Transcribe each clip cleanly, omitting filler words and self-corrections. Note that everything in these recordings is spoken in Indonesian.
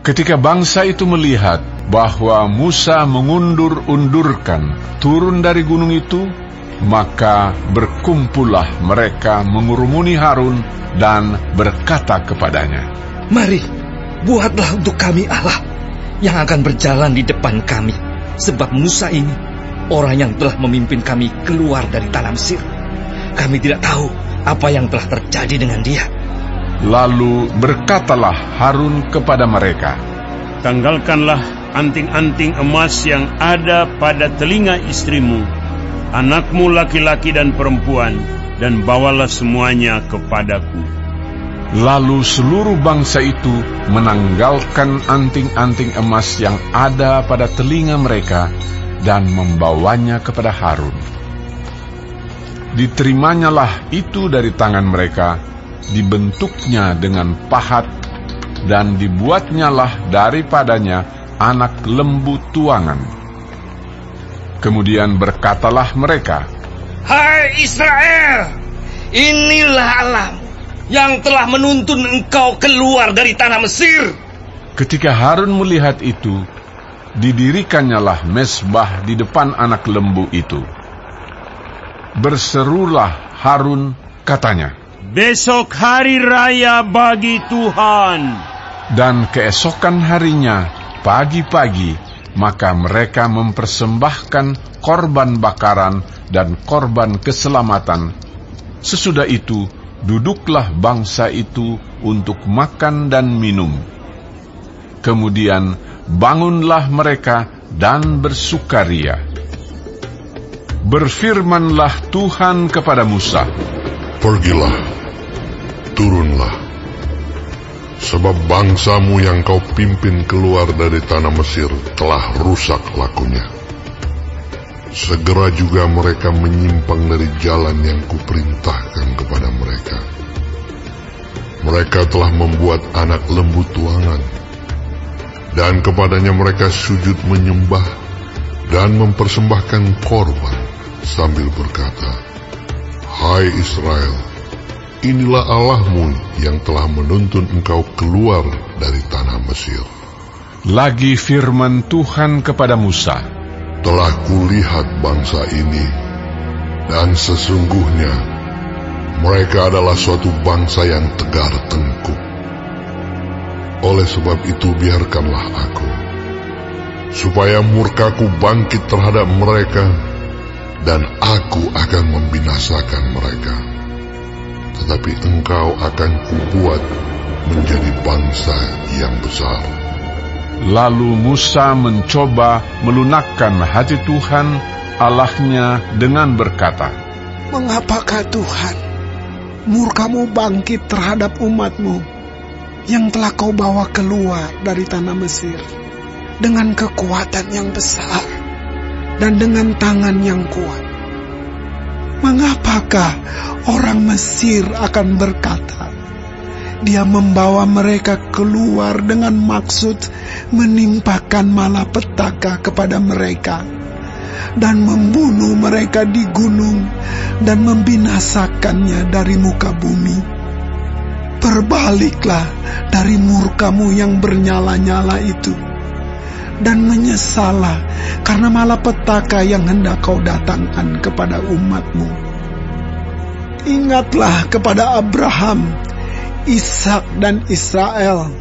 Ketika bangsa itu melihat bahwa Musa mengundur-undurkan turun dari gunung itu, maka berkumpullah mereka mengurumuni Harun dan berkata kepadanya, "Mari, buatlah untuk kami Allah yang akan berjalan di depan kami, sebab Musa ini orang yang telah memimpin kami keluar dari tanah Mesir. Kami tidak tahu apa yang telah terjadi dengan dia." Lalu berkatalah Harun kepada mereka, "Tanggalkanlah anting-anting emas yang ada pada telinga istrimu, anakmu laki-laki dan perempuan, dan bawalah semuanya kepadaku." Lalu seluruh bangsa itu menanggalkan anting-anting emas yang ada pada telinga mereka dan membawanya kepada Harun. Diterimanya itu dari tangan mereka, dibentuknya dengan pahat, dan dibuatnyalah daripadanya anak lembu tuangan. Kemudian berkatalah mereka, "Hai Israel, inilah Allah yang telah menuntun engkau keluar dari tanah Mesir." Ketika Harun melihat itu, didirikannyalah mezbah di depan anak lembu itu. Berserulah Harun, katanya, "Besok hari raya bagi Tuhan." Dan keesokan harinya, pagi-pagi, maka mereka mempersembahkan korban bakaran dan korban keselamatan. Sesudah itu, duduklah bangsa itu untuk makan dan minum. Kemudian bangunlah mereka dan bersukaria. Berfirmanlah Tuhan kepada Musa, "Pergilah, turunlah, sebab bangsamu yang kau pimpin keluar dari tanah Mesir telah rusak lakunya. Segera juga mereka menyimpang dari jalan yang kuperintahkan kepada mereka. Mereka telah membuat anak lembu tuangan, dan kepadanya mereka sujud menyembah dan mempersembahkan korban sambil berkata, 'Hai Israel, inilah Allahmu yang telah menuntun engkau keluar dari tanah Mesir.' Lagi firman Tuhan kepada Musa, Telah kulihat bangsa ini, dan sesungguhnya mereka adalah suatu bangsa yang tegar tengkuk. Oleh sebab itu biarkanlah aku, supaya murkaku bangkit terhadap mereka, dan aku akan membinasakan mereka. Tetapi engkau akan kubuat menjadi bangsa yang besar." Lalu Musa mencoba melunakkan hati Tuhan Allahnya dengan berkata, "Mengapakah Tuhan, murkamu bangkit terhadap umatmu yang telah kau bawa keluar dari tanah Mesir dengan kekuatan yang besar dan dengan tangan yang kuat? Mengapakah orang Mesir akan berkata, Dia membawa mereka keluar dengan maksud menimpakan malapetaka kepada mereka dan membunuh mereka di gunung dan membinasakannya dari muka bumi? Berbaliklah dari murkamu yang bernyala-nyala itu, dan menyesallah karena malapetaka yang hendak kau datangkan kepada umatmu. Ingatlah kepada Abraham, Ishak dan Israel,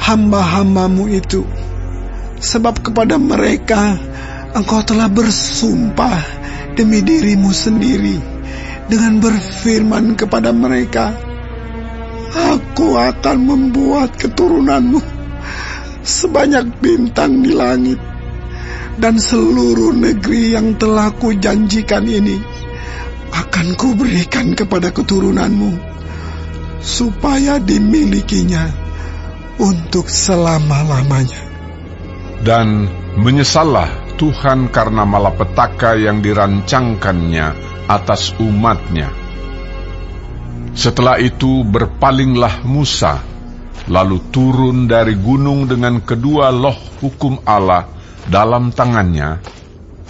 hamba-hambamu itu, sebab kepada mereka engkau telah bersumpah demi dirimu sendiri dengan berfirman kepada mereka, Aku akan membuat keturunanmu sebanyak bintang di langit, dan seluruh negeri yang telah kujanjikan ini akan kuberikan kepada keturunanmu, supaya dimilikinya untuk selama-lamanya. Dan menyesallah Tuhan karena malapetaka yang dirancangkannya atas umatnya. Setelah itu berpalinglah Musa, lalu turun dari gunung dengan kedua loh hukum Allah dalam tangannya,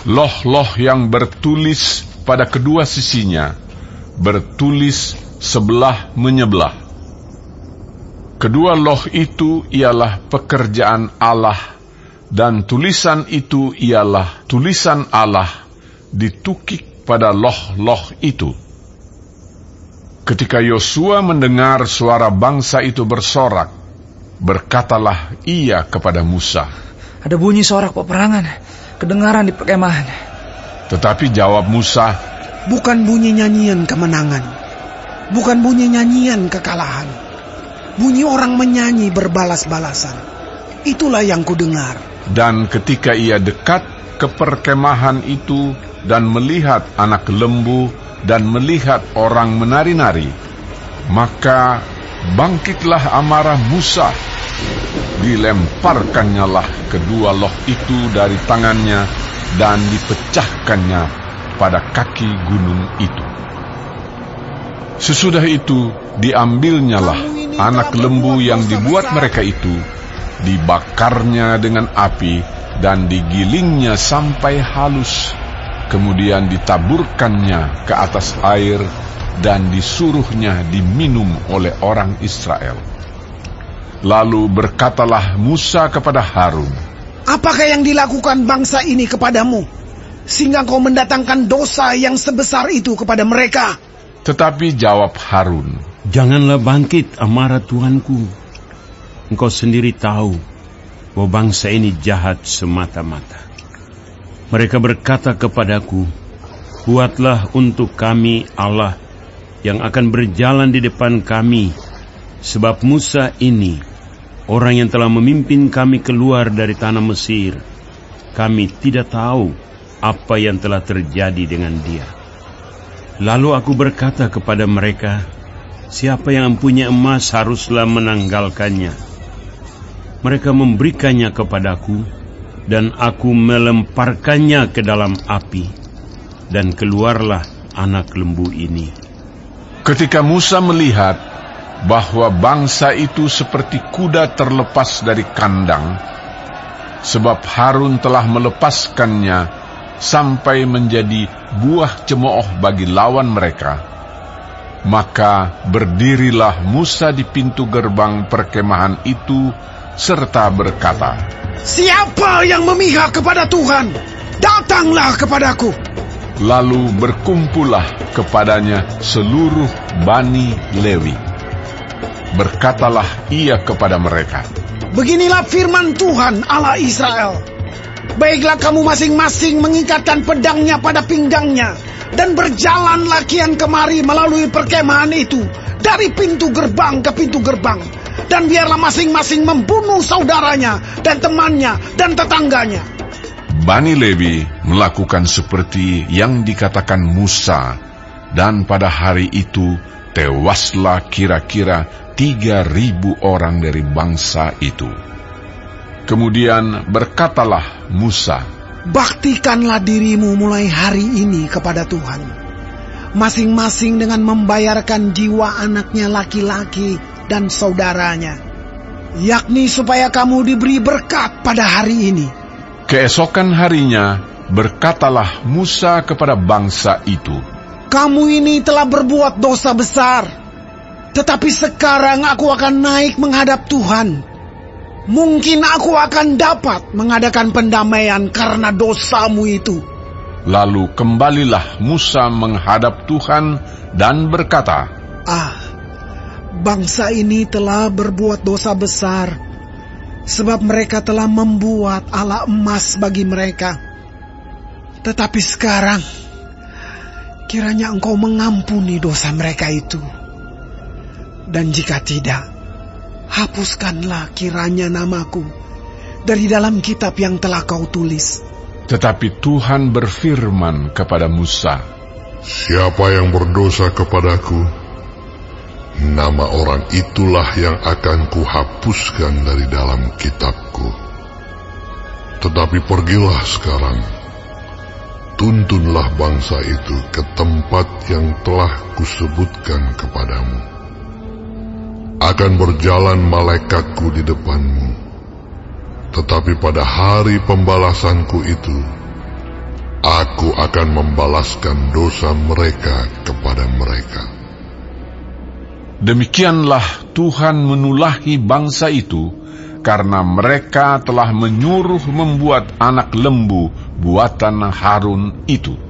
loh-loh yang bertulis pada kedua sisinya, bertulis sebelah menyebelah. Kedua loh itu ialah pekerjaan Allah, dan tulisan itu ialah tulisan Allah ditukik pada loh-loh itu. Ketika Yosua mendengar suara bangsa itu bersorak, berkatalah ia kepada Musa, "Ada bunyi sorak peperangan, kedengaran di perkemahan." Tetapi jawab Musa, "Bukan bunyi nyanyian kemenangan, bukan bunyi nyanyian kekalahan. Bunyi orang menyanyi berbalas-balasan. Itulah yang kudengar." Dan ketika ia dekat ke perkemahan itu dan melihat anak lembu dan melihat orang menari-nari, maka bangkitlah amarah Musa. Dilemparkannya lah kedua loh itu dari tangannya dan dipecahkannya pada kaki gunung itu. Sesudah itu diambilnyalah anak lembu yang dibuat mereka itu, dibakarnya dengan api dan digilingnya sampai halus, kemudian ditaburkannya ke atas air dan disuruhnya diminum oleh orang Israel. Lalu berkatalah Musa kepada Harun, "Apakah yang dilakukan bangsa ini kepadamu, sehingga kau mendatangkan dosa yang sebesar itu kepada mereka?" Tetapi jawab Harun, "Janganlah bangkit amarah Tuanku. Engkau sendiri tahu bahwa bangsa ini jahat semata-mata. Mereka berkata kepadaku, 'Buatlah untuk kami Allah yang akan berjalan di depan kami, sebab Musa ini, orang yang telah memimpin kami keluar dari tanah Mesir, kami tidak tahu apa yang telah terjadi dengan dia.' Lalu aku berkata kepada mereka, 'Siapa yang mempunyai emas haruslah menanggalkannya.' Mereka memberikannya kepadaku, dan aku melemparkannya ke dalam api, dan keluarlah anak lembu ini." Ketika Musa melihat bahwa bangsa itu seperti kuda terlepas dari kandang, sebab Harun telah melepaskannya sampai menjadi buah cemooh bagi lawan mereka, maka berdirilah Musa di pintu gerbang perkemahan itu serta berkata, "Siapa yang memihak kepada Tuhan, datanglah kepadaku." Lalu berkumpullah kepadanya seluruh Bani Lewi. Berkatalah ia kepada mereka, "Beginilah firman Tuhan Allah Israel. Baiklah kamu masing-masing mengikatkan pedangnya pada pinggangnya, dan berjalanlah kian kemari melalui perkemahan itu, dari pintu gerbang ke pintu gerbang. Dan biarlah masing-masing membunuh saudaranya, dan temannya, dan tetangganya." Bani Lewi melakukan seperti yang dikatakan Musa, dan pada hari itu tewaslah kira-kira 3.000 orang dari bangsa itu. Kemudian berkatalah Musa, "Baktikanlah dirimu mulai hari ini kepada Tuhan, masing-masing dengan membayarkan jiwa anaknya laki-laki dan saudaranya, yakni supaya kamu diberi berkat pada hari ini." Keesokan harinya berkatalah Musa kepada bangsa itu, "Kamu ini telah berbuat dosa besar, tetapi sekarang aku akan naik menghadap Tuhan. Mungkin aku akan dapat mengadakan pendamaian karena dosamu itu." Lalu kembalilah Musa menghadap Tuhan dan berkata, Bangsa ini telah berbuat dosa besar, sebab mereka telah membuat ala emas bagi mereka. Tetapi sekarang, kiranya Engkau mengampuni dosa mereka itu. Dan jika tidak, hapuskanlah kiranya namaku dari dalam kitab yang telah Kau tulis." Tetapi Tuhan berfirman kepada Musa, "Siapa yang berdosa kepadaku, nama orang itulah yang akan kuhapuskan dari dalam kitabku. Tetapi pergilah sekarang, tuntunlah bangsa itu ke tempat yang telah kusebutkan kepadamu. Akan berjalan malaikatku di depanmu, tetapi pada hari pembalasanku itu, aku akan membalaskan dosa mereka kepada mereka." Demikianlah Tuhan menulahi bangsa itu, karena mereka telah menyuruh membuat anak lembu buatan Harun itu.